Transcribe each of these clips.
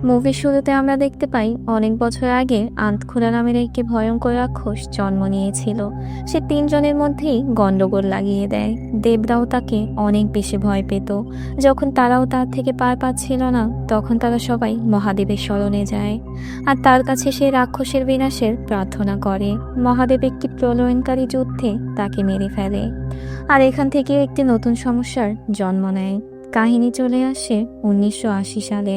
মুভির শুরুতে আমরা দেখতে পাই অনেক বছর আগে আন্তখোরা নামের একটি ভয়ঙ্কর রাক্ষস জন্ম নিয়েছিল। সে তিনজনের মধ্যেই গন্ডগোল লাগিয়ে দেয়। দেবরাও তাকে অনেক বেশি ভয় পেত। যখন তারাও তার থেকে পার পাচ্ছিল না, তখন তারা সবাই মহাদেবের শরণে যায় আর তার কাছে সেই রাক্ষসের বিনাশের প্রার্থনা করে। মহাদেব একটি প্রলয়নকারী যুদ্ধে তাকে মেরে ফেলে। আর এখান থেকে একটি নতুন সমস্যার জন্ম নেয়। কাহিনী চলে আসে 1980 সালে।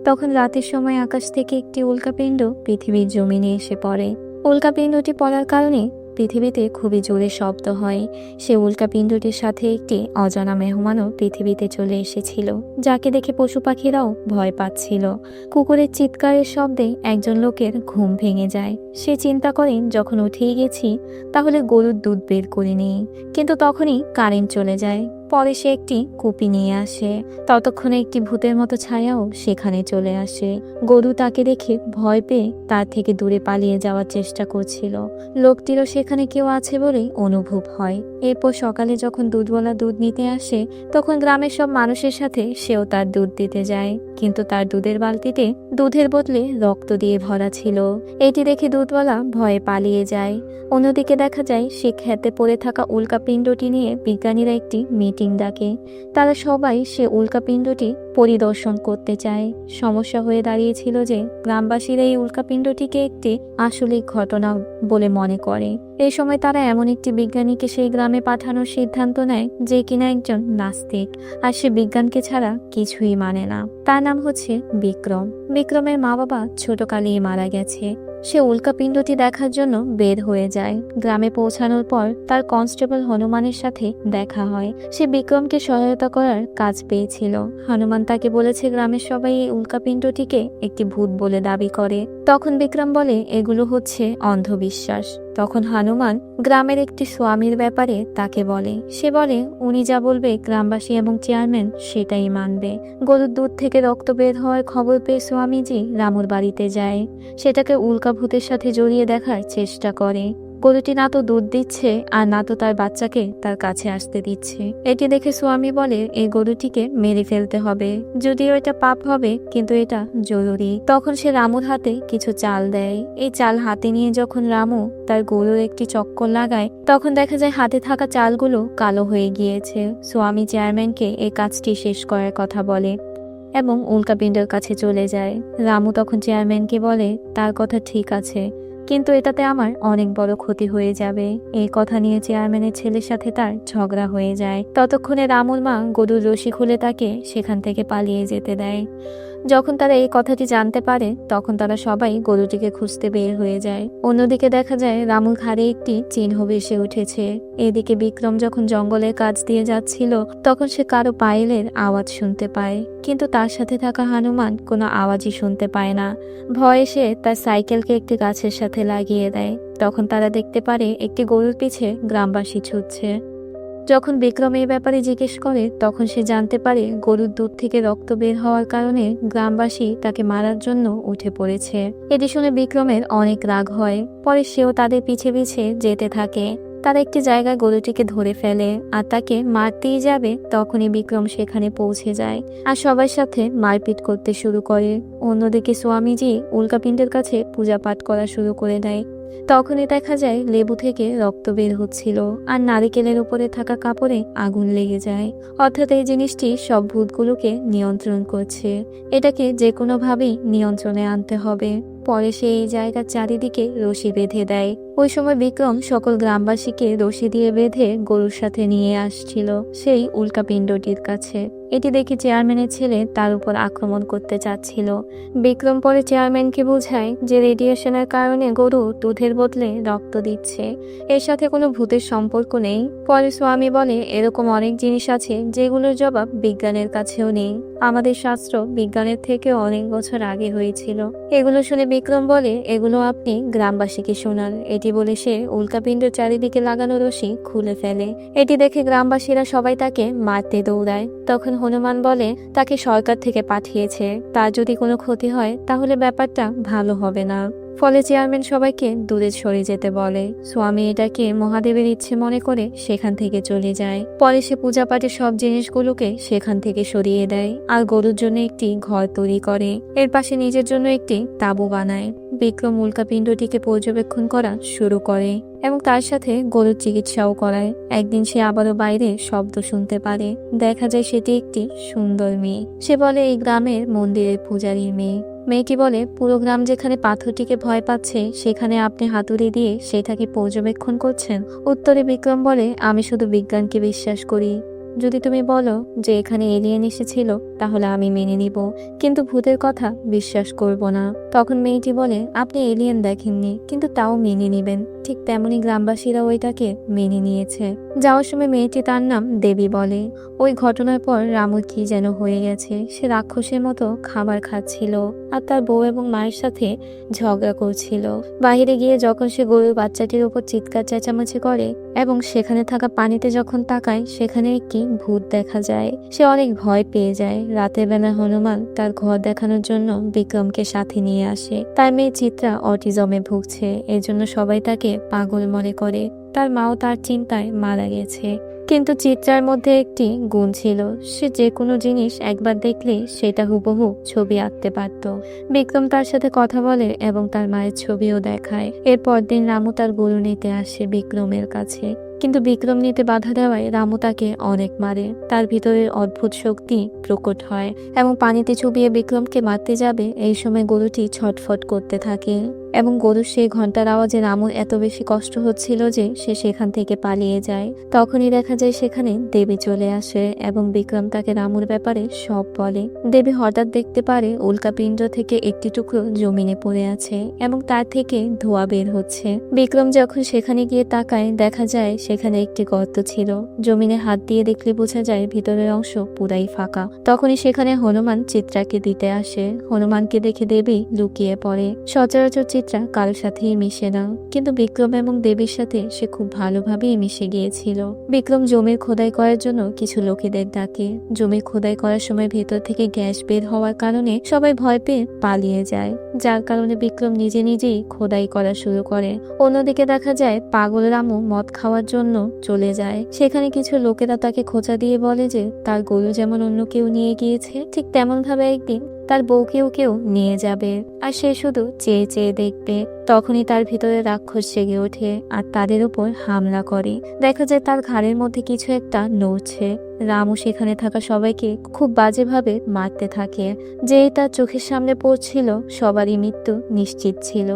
তখন রাতের সময় আকাশ থেকে একটি উল্কাপিণ্ড পৃথিবীর জমিনে এসে পড়ে। উল্কাপিণ্ডটি পড়ার কারণে পৃথিবীতে খুবই জোরে শব্দ হয়। সে উল্কাপিণ্ডটির সাথে একটি অজানা মেহমানও পৃথিবীতে চলে এসেছিল, যাকে দেখে পশু পাখিরাও ভয় পাচ্ছিল। কুকুরের চিৎকারের শব্দে একজন লোকের ঘুম ভেঙে যায়। সে চিন্তা করেন, যখন উঠেই গেছি তাহলে গরুর দুধ বের করে নিই। কিন্তু তখনই কারেন্ট চলে যায়। পরে সে একটি কুপি নিয়ে আসে। ততক্ষণে একটি ভূতের মতো ছায়াও সেখানে চলে আসে। গরু তাকে দেখে ভয় পেয়ে তার থেকে দূরে পালিয়ে যাওয়ার চেষ্টা করছিল। লোকটিরও সেখানে কেউ আছে বলে অনুভব হয়। এরপর সকালে যখন দুধওয়ালা দুধ নিতে আসে, তখন গ্রামের সব মানুষের সাথে সেও তার দুধ দিতে যায়। কিন্তু তার দুধের বালতিতে দুধের বদলে রক্ত দিয়ে ভরা ছিল। এটি দেখে দুধওয়ালা ভয়ে পালিয়ে যায়। অন্যদিকে দেখা যায় সে খেতে পড়ে থাকা উল্কাপিণ্ডটি নিয়ে বিজ্ঞানীরা একটি মিটিং ডাকে। তারা সবাই সে উল্কাপিণ্ডটি পরিদর্শন করতে চায়। সমস্যা হয়ে দাঁড়িয়েছিল যে গ্রামবাসীরা এই উল্কাপিণ্ডটিকে একটি আসলিক ঘটনা বলে মনে করে। এই সময় তারা এমন একটি বিজ্ঞানীকে সেই গ্রামে পাঠানোর সিদ্ধান্ত নেয়, যে কিনা একজন নাস্তিক, আর সে বিজ্ঞানকে ছাড়া কিছুই মানে না। তার নাম হচ্ছে বিক্রম। বিক্রমের মা বাবা ছোটকালেই মারা গেছে। সে উল্কাপিণ্ডটি দেখার জন্য বের হয়ে যায়। গ্রামে পৌঁছানোর পর তার কনস্টেবল হনুমানের সাথে দেখা হয়। সে বিক্রমকে সহায়তা করার কাজ পেয়েছিল। হনুমান তাকে বলেছে গ্রামের সবাই এই উল্কাপিণ্ডটিকে একটি ভূত বলে দাবি করে। তখন বিক্রম বলে এগুলো হচ্ছে অন্ধবিশ্বাস। তখন হনুমান গ্রামের একটি স্বামীর ব্যাপারে তাকে বলে। সে বলে উনি যা বলবে গ্রামবাসী এবং চেয়ারম্যান সেটাই মানবে। গরুর দুধ থেকে রক্ত বের হওয়ার খবর পেয়ে স্বামীজি রামুর বাড়িতে যায়। সেটাকে উল্কা ভূতের সাথে জড়িয়ে দেখার চেষ্টা করে। গরুটি না তো দুধ দিচ্ছে আর না তো তার বাচ্চাকে তার কাছে আসতে দিচ্ছে। এটি দেখে স্বামী বলে এই গরুটিকে মেরে ফেলতে হবে, যদিও এটা পাপ হবে, কিন্তু এটা জরুরি। তখন সে রামুর হাতে কিছু চাল দেয়। এই চাল হাতে নিয়ে যখন রামু তার গরুর একটি চক্কর লাগায়, তখন দেখা যায় হাতে থাকা চালগুলো কালো হয়ে গিয়েছে। স্বামী চেয়ারম্যানকে এই কাজটি শেষ করার কথা বলে এবং উল্কাপিণ্ডের কাছে চলে যায়। রামু তখন চেয়ারম্যানকে বলে তার কথা ঠিক আছে, কিন্তু এটাতে আমার অনেক বড় ক্ষতি হয়ে যাবে। এই কথা নিয়ে চেয়ারম্যানের ছেলের সাথে তার ঝগড়া হয়ে যায়। ততক্ষণে রামুর মা গরুর রশি খুলে তাকে সেখান থেকে পালিয়ে যেতে দেয়। যখন তারা এই কথাটি জানতে পারে, তখন তারা সবাই গরুটিকে খুঁজতে বের হয়ে যায়। অন্যদিকে দেখা যায় রামুর ঘাড়ে একটি চিহ্ন ভেসে উঠেছে। এদিকে বিক্রম যখন জঙ্গলের কাজ দিয়ে যাচ্ছিল, তখন সে কারো পায়েলের আওয়াজ শুনতে পায়, কিন্তু তার সাথে থাকা হনুমান কোনো আওয়াজই শুনতে পায় না। ভয়ে সে তার সাইকেলকে একটি গাছের সাথে লাগিয়ে দেয়। তখন তারা দেখতে পারে একটি গরুর পিছে গ্রামবাসী ছুটছে। যখন বিক্রম এই ব্যাপারে জিজ্ঞেস করে, তখন সে জানতে পারে গরুর দুধ থেকে রক্ত বের হওয়ার কারণে গ্রামবাসী তাকে মারার জন্য উঠে পড়েছে। এটি শুনে বিক্রমের অনেক রাগ হয়। পরে সেও তাদের পিছে পিছে যেতে থাকে। তারা একটি জায়গায় গরুটিকে ধরে ফেলে আর তাকে মারতেই যাবে, তখনই বিক্রম সেখানে পৌঁছে যায় আর সবার সাথে মারপিট করতে শুরু করে। অন্যদিকে স্বামীজি উল্কাপিণ্ডের কাছে পূজা পাঠ করা শুরু করে দেয়। তখনই দেখা যায় লেবু থেকে রক্ত বের হচ্ছিল আর নারিকেলের উপরে থাকা কাপড়ে আগুন লেগে যায়। অর্থাৎ এই জিনিসটি সব ভূতগুলোকে নিয়ন্ত্রণ করছে। এটাকে যে কোনোভাবেই নিয়ন্ত্রণে আনতে হবে। পরে সে এই জায়গার চারিদিকে রশি বেঁধে দেয়। ওই সময় বিক্রম সকল গ্রামবাসীকে রশি দিয়ে বেঁধে গরুর সাথে নিয়ে আসছিল সেই উল্কাপিণ্ডটির কাছে। এটি দেখে চেয়ারম্যানের ছেলে তার উপর আক্রমণ করতে চাচ্ছিল। বিক্রম পরে চেয়ারম্যানকে বোঝায় যে রেডিয়েশনের কারণে গরু দুধের বদলে রক্ত দিচ্ছে, এর সাথে কোনো ভূতের সম্পর্ক নেই। পরে স্বামী বলে এরকম অনেক জিনিস আছে যেগুলোর জবাব বিজ্ঞানের কাছেও নেই। আমাদের শাস্ত্র বিজ্ঞানের থেকে অনেক বছর আগে হয়েছিল। এগুলো শুনে বিক্রম বলে এগুলো আপনি গ্রামবাসীকে শোনান। এটি বলে সে উল্কাপিণ্ডের চারিদিকে লাগানো রশি খুলে ফেলে। এটি দেখে গ্রামবাসীরা সবাই তাকে মারতে দৌড়ায়। তখন হনুমান বলে তাকে সরকার থেকে পাঠিয়েছে, তার যদি কোনো ক্ষতি হয় তাহলে ব্যাপারটা ভালো হবে না। ফলে চেয়ারম্যান সবাইকে দূরে সরে যেতে বলে। স্বামী এটাকে মহাদেবের ইচ্ছে মনে করে সেখান থেকে চলে যায়। পরে সে পূজা পাঠের সব জিনিসগুলোকে সেখান থেকে সরিয়ে দেয় আর গরুর জন্য একটি ঘর তৈরি করে। এর পাশে নিজের জন্য একটি তাঁবু বানায়। বিক্রম উল্কাপিণ্ডটিকে পর্যবেক্ষণ করা শুরু করে এবং তার সাথে গরুর চিকিৎসাও করায়। একদিন সে আবারও বাইরে শব্দ শুনতে পারে। দেখা যায় সেটি একটি সুন্দর মেয়ে। সে বলে এই গ্রামের মন্দিরের পূজারীর মেয়ে। মেয়েটি বলে, পুরো গ্রাম যেখানে পাথরটিকে ভয় পাচ্ছে সেখানে আপনি হাতুড়ি দিয়ে সেটাকে পর্যবেক্ষণ করছেন। উত্তরে বিক্রম বলে, আমি শুধু বিজ্ঞানকে বিশ্বাস করি। যদি তুমি বলো যে এখানে এলিয়েন এসেছিল তাহলে আমি মেনে নিব, কিন্তু ভূতের কথা বিশ্বাস করব না। তখন মেয়েটি বলে, আপনি এলিয়েন দেখেননি কিন্তু তাও মেনে নিবেন। ঠিক তেমনি গ্রামবাসীরা ওইটাকে মেনে নিয়েছে। যাওয়ার সময় মেয়েটি তার নাম দেবী বলে। ওই ঘটনার পর রামুর কি যেন হয়ে গেছে। সে রাক্ষসের মতো খাবার খাচ্ছিল আর তার বউ এবং মায়ের সাথে ঝগড়া করছিল। বাহিরে গিয়ে যখন সে গরুর বাচ্চাটির উপর চিৎকার চেঁচামেচি করে এবং সেখানে থাকা পানিতে যখন তাকায় সেখানে একটি ভূত দেখা যায়। সে অনেক ভয় পেয়ে যায়। রাতের বেলা হনুমান তার ঘর দেখানোর জন্য বিক্রমকে সাথে নিয়ে আসে। তার মেয়ে চিত্রা অটিজমে ভুগছে, এর জন্য সবাই তাকে পাগল মনে করে। তার মাও তার চিন্তায় মারা গেছে। কিন্তু চিত্রার মধ্যে একটি গুণ ছিল, সে যে কোনো জিনিস একবার দেখলে সেটা হুবহু ছবি আঁকতে পারত। বিক্রম তার সাথে কথা বলে এবং তার মায়ের ছবিও দেখায়। এরপর দিন রামু তার গরু নিতে আসে বিক্রমের কাছে, কিন্তু বিক্রম নিতে বাধা দেওয়ায় রামু তাকে অনেক মারে। তার ভিতরের অদ্ভুত শক্তি প্রকট হয় এবং পানিতে চুবিয়ে বিক্রমকে মারতে যাবে, এই সময় গরুটি ছটফট করতে থাকে এবং গরুর সেই ঘন্টার আওয়াজে রামুর এত বেশি কষ্ট হচ্ছিল যে সে সেখান থেকে পালিয়ে যায়। তখনই দেখা যায় সেখানে দেবী চলে আসে এবং বিক্রম তাকে রামুর ব্যাপারে সব বলে। দেবী হঠাৎ দেখতে পারে উল্কাপিণ্ড থেকে একটি টুকরো জমিনে পড়ে আছে এবং তার থেকে ধোঁয়া বের হচ্ছে। বিক্রম যখন সেখানে গিয়ে তাকায় দেখা যায় সেখানে একটি গর্ত ছিল। জমিনে হাত দিয়ে দেখলে বোঝা যায় ভিতরের অংশ পুরাই ফাঁকা। তখনই সেখানে হনুমান চিত্রাকে দিতে আসে। হনুমানকে দেখে দেবী লুকিয়ে পড়ে। সচরাচর চিত্রা কারোর সাথেই মিশে না, কিন্তু বিক্রম এবং দেবীর সাথে সে খুব ভালোভাবেই মিশে গিয়েছিল। বিক্রম জমির খোদাই করার জন্য কিছু লোকেদের ডাকে। জমির খোদাই করার সময় ভেতর থেকে গ্যাস বের হওয়ার কারণে সবাই ভয় পেয়ে পালিয়ে যায়, যার কারণে বিক্রম নিজে নিজেই খোদাই করা শুরু করে। অন্যদিকে দেখা যায় পাগল রামু মদ খাওয়ার জন্য চলে যায়। সেখানে কিছু লোকেরা তাকে খোঁচা দিয়ে বলে যে তার গরু যেমন অন্য কেউ নিয়ে গিয়েছে ঠিক তেমন ভাবে একদিন তার বউকেও কেউ নিয়ে যাবে, আর সে শুধু চেয়ে চেয়ে দেখবে। তখনই তার ভিতরে রাক্ষস জেগে ওঠে আর তাদের উপর হামলা করে। দেখা যায় তার ঘাড়ের মধ্যে কিছু একটা নড়ছে। রামু সেখানে থাকা সবাইকে খুব বাজেভাবে মারতে থাকে। যে তার চোখের সামনে পড়ছিল সবারই মৃত্যু নিশ্চিত ছিল।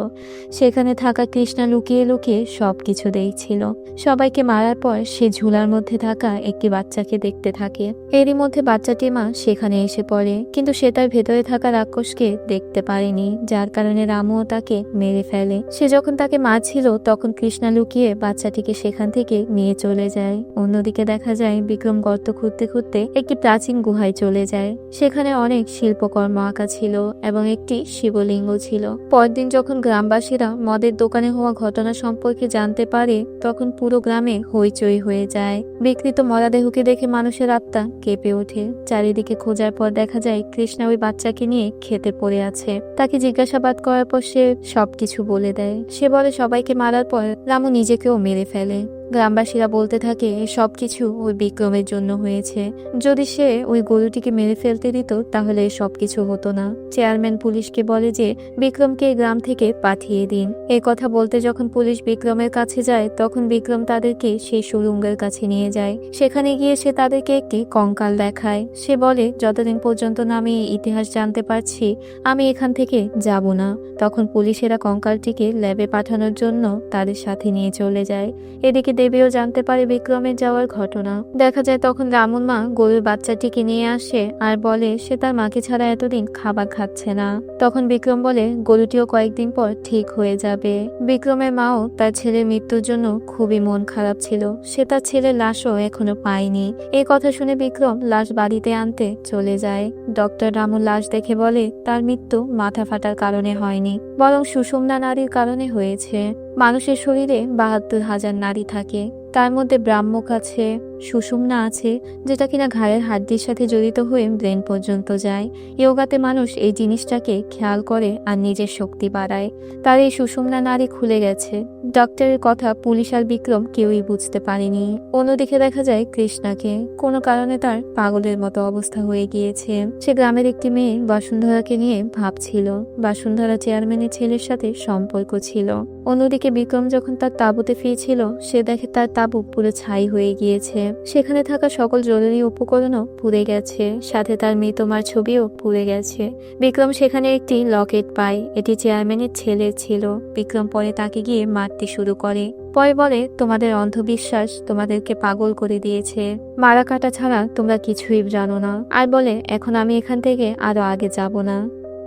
সেখানে থাকা কৃষ্ণা লুকিয়ে লুকিয়ে সবকিছু দেখছিল। সবাইকে মারার পর সে ঝুলার মধ্যে থাকা একটি বাচ্চাকে দেখতে থাকে। এরই মধ্যে বাচ্চাটির মা সেখানে এসে পড়ে, কিন্তু সে তার ভেতরে থাকা রাক্ষসকে দেখতে পারেনি, যার কারণে রামুও তাকে মেরে ফেলে। সে যখন তাকে মারছিল তখন কৃষ্ণা লুকিয়ে বাচ্চাটিকে সেখান থেকে নিয়ে চলে যায়। অন্যদিকে দেখা যায় বিক্রম গর্ত খুঁড়তে খুঁড়তে একটি প্রাচীন গুহায় চলে যায়। সেখানে অনেক শিল্পকর্ম আঁকা ছিল এবং একটি শিবলিঙ্গ ছিল। পরদিন যখন গ্রামবাসীরা মদের দোকানে হওয়া ঘটনা সম্পর্কে জানতে পারে তখন পুরো গ্রামে হইচই হয়ে যায়। বিকৃত মরাদেহকে দেখে মানুষের আত্মা কেঁপে ওঠে। চারিদিকে খোঁজার পর দেখা যায় কৃষ্ণা ওই বাচ্চাকে নিয়ে খেতে পড়ে আছে। তাকে জিজ্ঞাসাবাদ করার পর সে সবকিছু বলে দেয়। সে বলে সবাইকে মারার পর রামু নিজেকেও মেরে ফেলে। গ্রামবাসীরা বলতে থাকে সবকিছু ওই বিক্রমের জন্য হয়েছে। যদি সে ওই গরুটিকে মেরে ফেলতে দিত তাহলে সবকিছু হতো না। চেয়ারম্যান পুলিশকে বলে যে বিক্রমকে গ্রাম থেকে পাঠিয়ে দিন। এই কথা বলতে যখন পুলিশ বিক্রমের কাছে যায় তখন বিক্রম তাদেরকে সেই সুড়ঙ্গের কাছে নিয়ে যায়। সেখানে গিয়ে সে তাদেরকে একটি কঙ্কাল দেখায়। সে বলে যতদিন পর্যন্ত না আমি ইতিহাস জানতে পারছি আমি এখান থেকে যাব না। তখন পুলিশেরা কঙ্কালটিকে ল্যাবে পাঠানোর জন্য তাদের সাথে নিয়ে চলে যায়। এদিকে দেবীও জানতে পারে বিক্রমের যাওয়ার ঘটনা। দেখা যায় তখন রামুর মা গরুর বাচ্চাটিকে নিয়ে আসে আর বলে সে তার মাকে ছাড়া এতদিন খাবার খাচ্ছে না। তখন বিক্রম বলে গরুটিও কয়েকদিন পর ঠিক হয়ে যাবে। বিক্রমের মাও তার ছেলের মৃত্যুর জন্য খুবই মন খারাপ ছিল। সে তার ছেলের লাশও এখনো পায়নি। এই কথা শুনে বিক্রম লাশ বাড়িতে আনতে চলে যায়। ডক্টর রামুর লাশ দেখে বলে তার মৃত্যু মাথা ফাটার কারণে হয়নি, বরং সুষুম্না নারীর কারণে হয়েছে। মানুষের শরীরে ৭২,০০০ নাড়ি থাকে, তার মধ্যে ব্রাহ্মক আছে, সুষুম্না আছে, যেটা কিনা ঘাড়ের হাড্ডির সাথে জড়িত হয়ে ব্রেন পর্যন্ত যায়। ইয়োগাতে মানুষ এই জিনিসটাকে খেয়াল করে আর নিজের শক্তি বাড়ায়। তার এই সুষুম্না নাড়ি খুলে গেছে। ডক্টরের কথা পুলিশ আর বিক্রম কেউই বুঝতে পারেনি। অন্যদিকে দেখা যায় কৃষ্ণাকে কোনো কারণে তার পাগলের মতো অবস্থা হয়ে গিয়েছে। সে গ্রামের একটি মেয়ে বসুন্ধরাকে নিয়ে ভাবছিল। বসুন্ধরা চেয়ারম্যানের ছেলের সাথে সম্পর্ক ছিল। অন্যদিকে বিক্রম যখন তার তাঁবুতে ফিরছিল, সে দেখে তার তাঁবু পুরো ছাই হয়ে গিয়েছে। সেখানে থাকা সকল জরুরি উপকরণও পুড়ে গেছে, সাথে তার মৃত মার ছবিও পুড়ে গেছে। বিক্রম সেখানে একটি লকেট পায়, এটি চেয়ারম্যানের ছেলের ছিল। বিক্রম পরে তাকে গিয়ে মারতে শুরু করে। পরে বলে, তোমাদের অন্ধবিশ্বাস তোমাদেরকে পাগল করে দিয়েছে, মারা কাটা ছাড়া তোমরা কিছুই জানো না। আর বলে, এখন আমি এখান থেকে আরো আগে যাব না।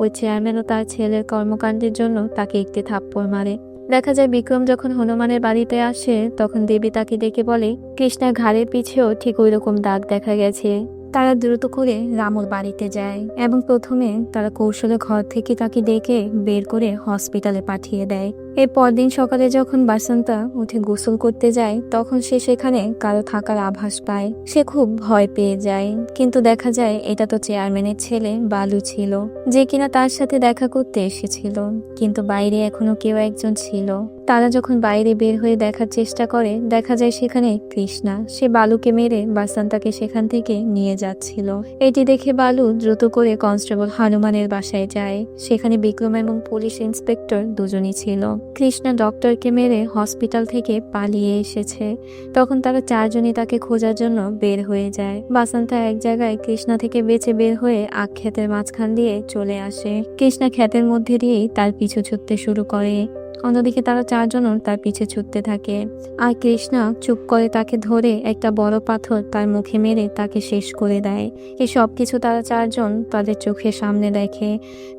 ওই চেয়ারম্যানও তার ছেলের কর্মকাণ্ডের জন্য তাকে একটি থাপ্পড় মারে। দেখা যায় বিক্রম যখন হনুমানের বাড়িতে আসে, তখন দেবী তাকে ডেকে বলে, কৃষ্ণার ঘাড়ের পিছেও ঠিক ওই রকম দাগ দেখা গেছে। তারা দ্রুত করে রামুর বাড়িতে যায় এবং প্রথমে তারা কৌশলে ঘর থেকে তাকে ডেকে বের করে হসপিটালে পাঠিয়ে দেয়। এর পরদিন সকালে যখন বাসন্তা উঠে গোসল করতে যায়, তখন সে সেখানে কারো থাকার আভাস পায়। সে খুব ভয় পেয়ে যায়, কিন্তু দেখা যায় এটা তো চেয়ারম্যানের ছেলে বালু ছিল, যে কিনা তার সাথে দেখা করতে এসেছিল। কিন্তু বাইরে এখনো কেউ একজন ছিল। তারা যখন বাইরে বের হয়ে দেখার চেষ্টা করে, দেখা যায় সেখানে কৃষ্ণা। সে বালুকে মেরে বাসন্তাকে সেখান থেকে নিয়ে যাচ্ছিল। এটি দেখে বালু দ্রুত করে কনস্টেবল হনুমানের বাসায় যায়। সেখানে বিক্রম এবং পুলিশ ইন্সপেক্টর দুজনই ছিল। কৃষ্ণা ডক্টরকে মেরে হসপিটাল থেকে পালিয়ে এসেছে। তখন তারা চারজনই তাকে খোঁজার জন্য বের হয়ে যায়। বাসন্তা এক জায়গায় কৃষ্ণা থেকে বেঁচে বের হয়ে আখ ক্ষেতের মাঝখান দিয়ে চলে আসে। কৃষ্ণা ক্ষেতের মধ্যে দিয়েই তার পিছু ছুটতে শুরু করে। অন্যদিকে তারা চারজনও তার পিছে ছুটতে থাকে। আর কৃষ্ণা চুপ করে তাকে ধরে একটা বড় পাথর তার মুখে মেরে তাকে শেষ করে দেয়। এই সব কিছু তারা চারজন তাদের চোখের সামনে দেখে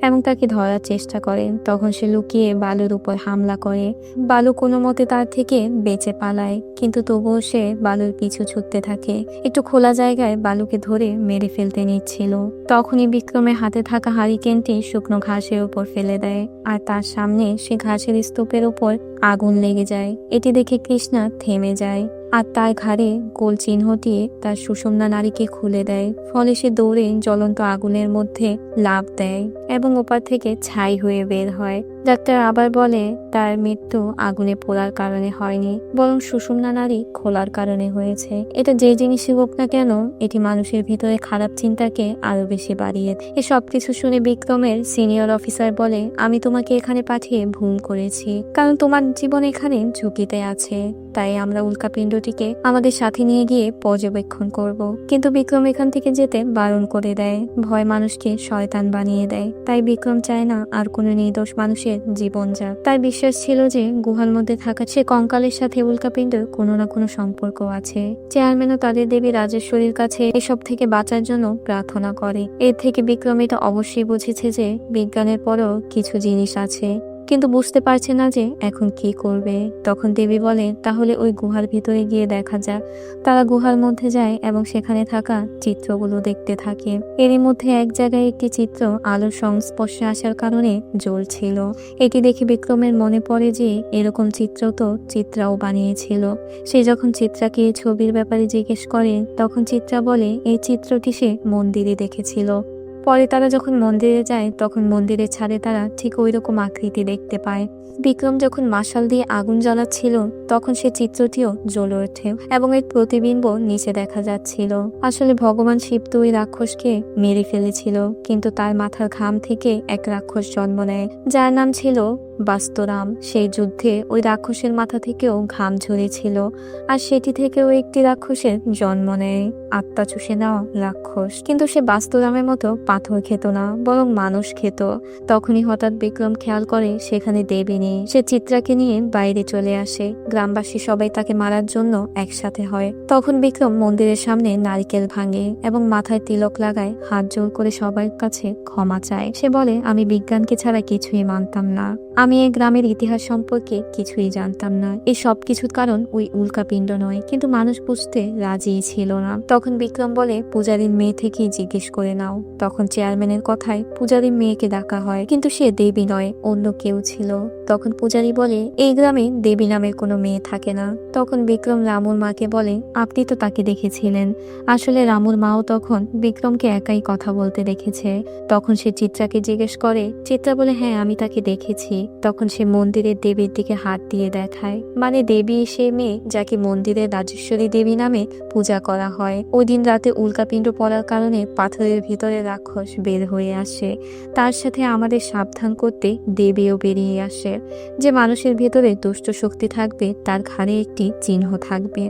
এবং তাকে ধরার চেষ্টা করে। তখন সে লুকিয়ে বালুর উপর হামলা করে। বালু কোনো মতে তার থেকে বেঁচে পালায়, কিন্তু তবুও সে বালুর পিছু ছুটতে থাকে। একটু খোলা জায়গায় বালুকে ধরে মেরে ফেলতে নিচ্ছিল। তখনই বিক্রমের হাতে থাকা হারিকেনটি শুকনো ঘাসের উপর ফেলে দেয়, আর তার সামনে সে ঘাসের স্তূপের উপর আগুন লেগে যায়। এটি দেখে কৃষ্ণা থেমে যায় আর তার ঘাড়ে গোল চিহ্ন দিয়ে তার সুষুম্না নাড়িকে খুলে দেয়। ফলে সে দৌড়ে জ্বলন্ত আগুনের মধ্যে লাফ দেয় এবং ওপার থেকে ছাই হয়ে বের হয়। ডাক্তার আবার বলে, তার মৃত্যু আগুনে পোড়ার কারণে হয়নি, বরং সুষুম্না নাড়ি খোলার কারণে হয়েছে। এটা যে জিনিসই হোক না কেন, এটি মানুষের ভিতরে খারাপ চিন্তাকে আরো বেশি বাড়িয়ে। এ সবকিছু শুনে বিক্রমের সিনিয়র অফিসার বলে, আমি তোমাকে এখানে পাঠিয়ে ভুল করেছি, কারণ তোমার জীবন এখানে ঝুঁকিতে আছে। তাই আমরা উল্কাপিণ্ডটিকে আমাদের সাথে নিয়ে গিয়ে পর্যবেক্ষণ করব। কিন্তু বিক্রম এখান থেকে যেতে বারণ করে দেয়। ভয় মানুষকে শয়তান বানিয়ে দেয়। তাই বিক্রম চায় না আর কোনো নির্দোষ মানুষের জীবন যাক। তার বিশ্বাস ছিল যে গুহার মধ্যে থাকা সে কঙ্কালের সাথে উল্কাপিণ্ডের কোনো না কোনো সম্পর্ক আছে। চেয়ারম্যানও তাদের দেবী রাজেশ্বরীর কাছে এসব থেকে বাঁচার জন্য প্রার্থনা করে। এর থেকে বিক্রম এটা অবশ্যই বুঝেছে যে বিজ্ঞানের পরেও কিছু জিনিস আছে, কিন্তু বুঝতে পারছে না যে এখন কি করবে। তখন দেবী বলে, তাহলে ওই গুহার ভিতরে গিয়ে দেখা যাক। তারা গুহার মধ্যে যায় এবং সেখানে থাকা চিত্রগুলো দেখতে থাকে। এরই মধ্যে এক জায়গায় একটি চিত্র আলোর সংস্পর্শে আসার কারণে জ্বলছিল। এটি দেখে বিক্রমের মনে পড়ে যে এরকম চিত্র তো চিত্রাও বানিয়েছিল। সে যখন চিত্রাকে এই ছবির ব্যাপারে জিজ্ঞেস করে, তখন চিত্রা বলে এই চিত্রটি সে মন্দিরে দেখেছিল। পরে তারা যখন মন্দিরে যায়, তখন মন্দিরের ছাদে তারা ঠিক ওই রকম আকৃতি দেখতে পায়। বিক্রম যখন মাশাল দিয়ে আগুন জ্বালাচ্ছিল, তখন সে চিত্রটিও জ্বলে ওঠে এবং এর প্রতিবিম্ব নিচে দেখা যাচ্ছিল। আসলে ভগবান শিব তো ওই রাক্ষসকে মেরে ফেলেছিল, কিন্তু তার মাথার ঘাম থেকে এক রাক্ষস জন্ম নেয়, যার নাম ছিল বাস্তরাম। সেই যুদ্ধে ওই রাক্ষসের মাথা থেকেও ঘাম ঝরেছিল, আর সেটি থেকেও একটি রাক্ষসের জন্ম নেয়, আত্মা চুষে নেওয়া রাক্ষস। কিন্তু সে বাস্তরামের মতো পাথর খেত না, বরং মানুষ খেত। তখনই হঠাৎ বিক্রম খেয়াল করে সেখানে দেবী নেই। সে চিত্রাকে নিয়ে বাইরে চলে আসে। গ্রামবাসী সবাই তাকে মারার জন্য একসাথে হয়। তখন বিক্রম মন্দিরের সামনে নারকেল ভাঙে এবং মাথায় তিলক লাগায়, হাত জোর করে সবার কাছে ক্ষমা চায়। সে বলে, আমি বিজ্ঞানকে ছাড়া কিছুই মানতাম না, আমি এই গ্রামের ইতিহাস সম্পর্কে কিছুই জানতাম না। এই সব কিছুর কারণ ওই উল্কাপিণ্ড নয়, কিন্তু মানুষ বুঝতে রাজি ছিল না। তখন বিক্রম বলে, পূজারীর মেয়ে থেকেই জিজ্ঞেস করে নাও। তখন চেয়ারম্যানের কথায় পূজারীর মেয়েকে ডাকা হয়, কিন্তু সে দেবী নয়, অন্য কেউ ছিল। তখন পূজারী বলে, এই গ্রামে দেবী নামের কোনো মেয়ে থাকে না। তখন বিক্রম রামুর মাকে বলে, আপনি তো তাকে দেখেছিলেন। আসলে রামুর মাও তখন বিক্রমকে একাই কথা বলতে দেখেছে। তখন সে চিত্রাকে জিজ্ঞেস করে। চিত্রা বলে, হ্যাঁ আমি তাকে দেখেছি। তখন সে মন্দিরের দেবীর দিকে হাত দিয়ে দেখায়, মানে দেবী সে মেয়ে যাকে মন্দিরের রাজেশ্বরী দেবী নামে পূজা করা হয়। ওই দিন রাতে উল্কাপিণ্ড পড়ার কারণে পাথরের ভিতরে রাক্ষস বের হয়ে আসে। তার সাথে আমাদের সাবধান করতে দেবীও বেরিয়ে আসে। যে মানুষের ভেতরে দুষ্ট শক্তি থাকবে তার ঘাড়ে একটি চিহ্ন থাকবে।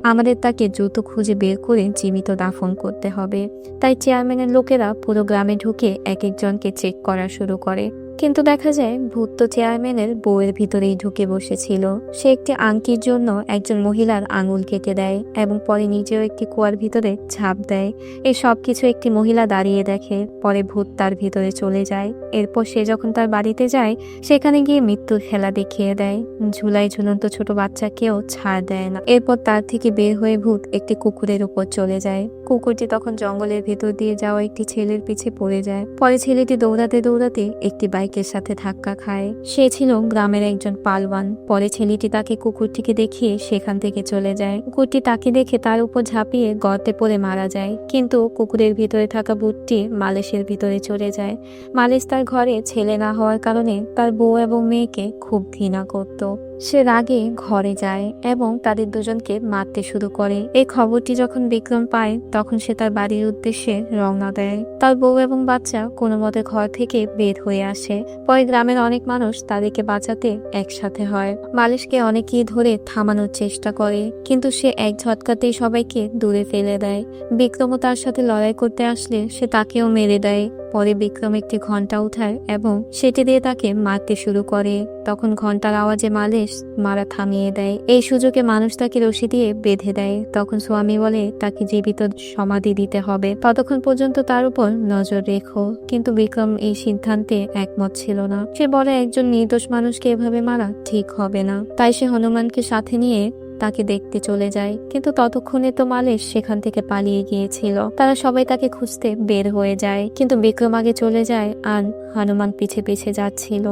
আমাদের তাকে দ্রুত খুঁজে বের করে জীবিত দাফন করতে হবে। তাই চেয়ারম্যানের লোকেরা পুরো গ্রামে ঢুকে এক একজনকে চেক করা শুরু করে। কিন্তু দেখা যায় ভূত তো চেয়ারম্যানের বউয়ের ভিতরেই ঢুকে বসেছিল। সে একটি আংটির জন্য একজন মহিলার আঙুল কেটে দেয় এবং পরে নিজেও একটি কুয়ার ভিতরে ঝাঁপ দেয়। এই সব কিছু একটি মহিলা দাঁড়িয়ে দেখে। পরে ভূত তার ভিতরে চলে যায়। এরপর সে যখন তার বাড়িতে যায়, সেখানে গিয়ে মৃত্যুর খেলা দেখিয়ে দেয়। ঝুলাই ঝুলন্ত ছোট বাচ্চাকেও ছাড় দেয় না। এরপর তার থেকে বের হয়ে ভূত একটি কুকুরের উপর চলে যায়। কুকুরটি তখন জঙ্গলের ভেতর দিয়ে যাওয়া একটি ছেলের পিছে পড়ে যায়। পরে ছেলেটি দৌড়াতে দৌড়াতে একটি বাইকের সাথে ধাক্কা খায়। সে ছিল গ্রামের একজন পালওয়ান। পরে ছেলেটি তাকে কুকুরটিকে দেখিয়ে সেখান থেকে চলে যায়। কুকুরটি তাকে দেখে তার উপর ঝাঁপিয়ে গর্তে পড়ে মারা যায়। কিন্তু কুকুরের ভিতরে থাকা ভূতটি মালেশের ভিতরে চলে যায়। মালেশ তার ঘরে ছেলে না হওয়ার কারণে তার বউ এবং মেয়েকে খুব ঘৃণা করত। সে রাগে ঘরে যায় এবং তাদের দুজনকে মারতে শুরু করে। এই খবরটি যখন বিক্রম পায়, তখন সে তার বাড়ির উদ্দেশ্যে রওনা দেয়। তার বউ এবং বাচ্চা কোনো মতে ঘর থেকে বের হয়ে আসে। পরে গ্রামের অনেক মানুষ তাদেরকে বাঁচাতে একসাথে হয়। মালিশকে অনেকেই ধরে থামানোর চেষ্টা করে, কিন্তু সে এক ঝটকাতেই সবাইকে দূরে ফেলে দেয়। বিক্রমও তার সাথে লড়াই করতে আসলে সে তাকেও মেরে দেয়। পরে বিক্রম একটি ঘন্টা উঠায় এবং সেটি দিয়ে তাকে মারতে শুরু করে। তখন ঘন্টার আওয়াজে মালিশ মারা থামিয়ে দেয়। এই সুযোগে মানুষ তাকে রশি দিয়ে বেঁধে দেয়। তখন স্বামী বলে তাকে জীবিত সমাধি দিতে হবে, ততক্ষণ পর্যন্ত তার উপর নজর রেখো। কিন্তু বিক্রম এই সিদ্ধান্তে একমত ছিল না। সে বলে একজন নির্দোষ মানুষকে এভাবে মারা ঠিক হবে না। তাই সে হনুমানকে সাথে নিয়ে তাকে দেখতে চলে যায়। কিন্তু ততক্ষণে তো মালিশ সেখান থেকে পালিয়ে গিয়েছিল। তারা সবাই তাকে খুঁজতে বের হয়ে যায়, কিন্তু বিক্রম আগে চলে যায় আর হনুমান পিছে পিছে যাচ্ছিল।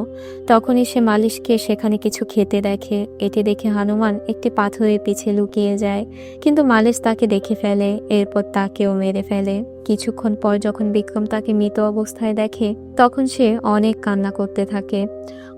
তখনই সে মালিশকে সেখানে কিছু খেতে দেখে। এটি দেখে হনুমান একটি পাথরের পিছে লুকিয়ে যায়, কিন্তু মালিশ তাকে দেখে ফেলে। এরপর তাকেও মেরে ফেলে। কিছুক্ষণ পর যখন বিক্রম তাকে মৃত অবস্থায় দেখে, তখন সে অনেক কান্না করতে থাকে।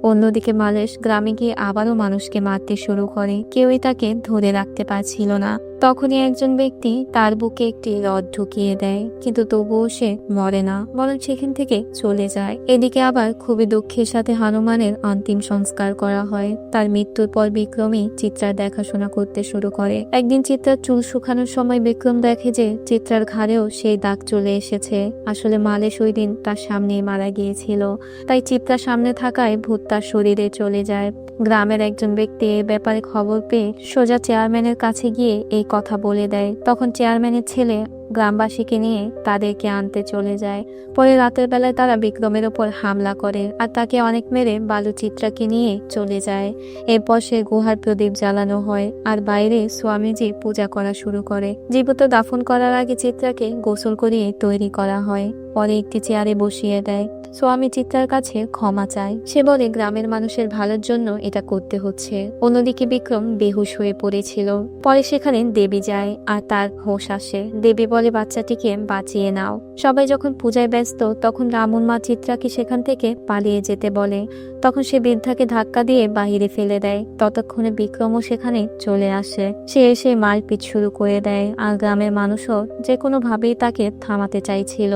অন্যদিকে মালিশ গ্রামে গিয়ে আবারও মানুষকে মারতে শুরু করে। কেউই তাকে ধরে রাখতে পারছিল না। তখনই একজন ব্যক্তি তার বুকে একটি রড ঢুকিয়ে দেয়, কিন্তু তবুও সে মরে না, বরং সেখান থেকে চলে যায়। এদিকে আবার খুবই দুঃখের সাথে হনুমানের অন্তিম সংস্কার করা হয়। তার মৃত্যুর পর বিক্রমই চিত্রার দেখাশোনা করতে শুরু করে। একদিন চিত্রার চুল শুকানোর সময় বিক্রম দেখে যে চিত্রার ঘাড়েও সেই দাগ চলে এসেছে। আসলে মালিশ ওই দিন তার সামনেই মারা গিয়েছিল। তাই চিত্রার সামনে থাকায় ভূত তার শরীরে চলে যায়। গ্রামের একজন ব্যক্তি এ ব্যাপারে খবর পেয়ে সোজা চেয়ারম্যানের কাছে গিয়ে এই কথা বলে দেয়। তখন চেয়ারম্যানের ছেলে গ্রামবাসীকে নিয়ে তাদেরকে আনতে চলে যায়। পরে রাতের বেলায় তারা বিক্রমের ওপর হামলা করে আর তাকে অনেক মেরে বালু চিত্রাকে নিয়ে চলে যায়। এরপর সে গুহার প্রদীপ জ্বালানো হয় আর বাইরে স্বামীজি পূজা করা শুরু করে। জীবিত দাফন করার আগে চিত্রাকে গোসল করিয়ে তৈরি করা হয়। পরে একটি চেয়ারে বসিয়ে দেয়। স্বামী চিত্রার কাছে ক্ষমা চায়। সে বলে গ্রামের মানুষের ভালোর জন্য এটা করতে হচ্ছে। অন্যদিকে বিক্রম বেহুশ হয়ে পড়েছিল। পরে সেখানে দেবী যায় আর তার হোশ আসে। দেবী বলে বাচ্চাটিকে বাঁচিয়ে নাও। সবাই যখন পূজায় ব্যস্ত, তখন রামুর মা চিত্রাকে সেখান থেকে পালিয়ে যেতে বলে। তখন সে বৃদ্ধাকে ধাক্কা দিয়ে বাহিরে ফেলে দেয়। ততক্ষণে বিক্রমও সেখানে চলে আসে। সে এসে মারপিট শুরু করে দেয় আর গ্রামের মানুষও যে কোনো ভাবেই তাকে থামাতে চাইছিল।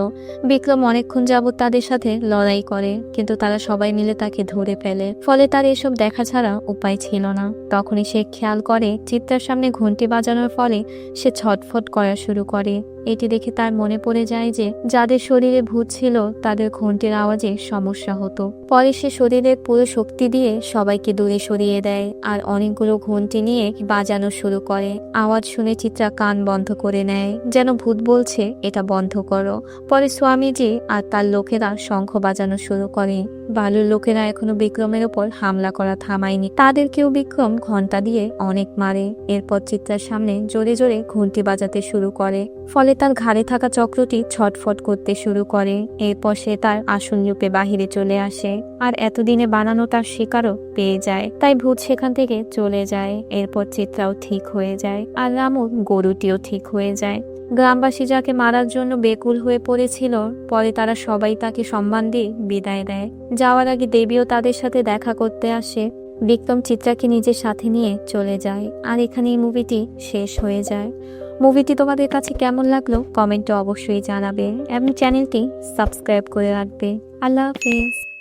বিক্রম অনেকক্ষণ যাবৎ তাদের সাথে লড়াই করে, কিন্তু তারা সবাই মিলে তাকে ধরে ফেলে। ফলে তার এসব দেখা ছাড়া উপায় ছিল না। তখনই সে খেয়াল করে চিত্রার সামনে ঘন্টি বাজানোর ফলে সে ছটফট করা শুরু করে। এটি দেখে তার মনে পড়ে যায় যে যাদের শরীরে ভূত ছিল তাদের ঘন্টির আওয়াজে সমস্যা হতো। পরে সে শরীরের পুরো শক্তি দিয়ে সবাইকে দূরে সরিয়ে দেয় আর অনেকগুলো ঘন্টি নিয়ে বাজানো শুরু করে। আওয়াজ শুনে চিত্রা কান বন্ধ করে নেয়, যেন ভূত বলছে এটা বন্ধ করো। পরে স্বামীজি আর তার লোকেরা শঙ্খ বাজানো শুরু করে। বালুর লোকেরা এখনো বিক্রমের ওপর হামলা করা থামায়নি। তাদেরকেও বিক্রম ঘন্টা দিয়ে অনেক মারে। এরপর চিত্রার সামনে জোরে জোরে ঘন্টি বাজাতে শুরু করে, ফলে তার ঘাড়ে থাকা চক্রটি ছটফট করতে শুরু করে। এরপর সে তার আসল রূপে বাহিরে চলে আসে, আর এতদিনে বানানো তার শিকারও পেয়ে যায়। তাই ভূত সেখান থেকে চলে যায়। এরপর চিত্রাও ঠিক হয়ে যায়, আর রামুর গরুটিও ঠিক হয়ে যায়। গ্রামবাসী যাকে মারার জন্য বেকুল হয়ে পড়েছিল, পরে তারা সবাই তাকে সম্মান দিয়ে বিদায় দেয়। যাওয়ার আগে দেবীও তাদের সাথে দেখা করতে আসে। বিক্রম চিত্রাকে নিজের সাথে নিয়ে চলে যায়, আর এখানে এই মুভিটি শেষ হয়ে যায়। মুভিটি তোমাদের কাছে কেমন লাগলো কমেন্টে অবশ্যই জানাবে, এবং চ্যানেলটি সাবস্ক্রাইব করে রাখবে। আল্লাহ হাফেজ।